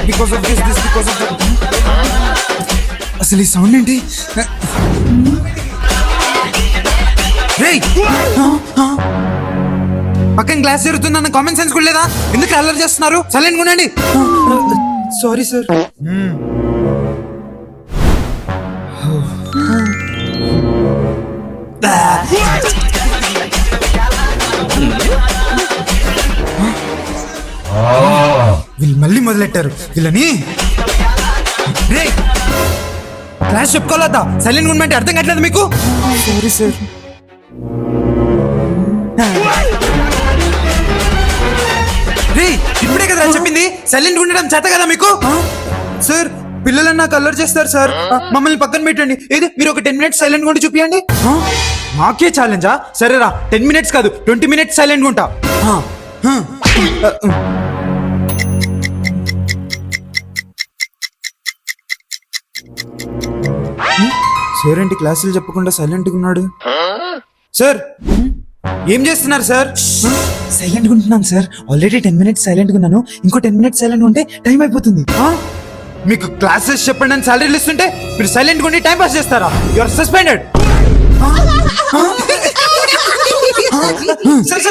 Because of this because of అసలు ఈ sound ఏంటి? రేయ్ పక్కన గ్లాస్ జరుగుతుందన్న కామన్ సెన్స్ కూడా లేదా? ఎందుకు అల్లరి చేస్తున్నారు? సైలెంట్ ఉండండి. Sorry sir. వీళ్ళు మళ్ళీ మొదలెట్టారు వీళ్ళని. రేయ్ క్లాస్ చెప్పుకోలేదా? సైలెంట్ ఉండమంటే అర్థం కావట్లేదు మీకు? Sorry sir. రేయ్ ఇప్పుడే కదా చెప్పింది సైలెంట్ ఉండడం చేత కదా మీకు? సార్ పిల్లలన్నా కలర్ చేస్తారు సార్, మమ్మల్ని పక్కన పెట్టండి. ఏది మీరు ఒక 10 minutes సైలెంట్ ఉండి చూపియండి. మాకే ఛాలెంజా? సరేరా 10 minutes కాదు 20 minutes సైలెంట్ ఉంటా. సార్ ఏంటి క్లాసులు చెప్పకుండా సైలెంట్గా ఉన్నాడు? సార్ ఏం చేస్తున్నారు సార్? సైలెంట్ గా ఉంటున్నాను సార్. ఆల్రెడీ 10 minutes సైలెంట్ గా ఉన్నాను. ఇంకో 10 minutes సైలెంట్ ఉంటే టైం అయిపోతుంది. మీకు క్లాసెస్ చెప్పండి అని సాలరీలు ఇస్తుంటే మీరు సైలెంట్ ఉండి టైం పాస్ చేస్తారా? You are suspended. సార్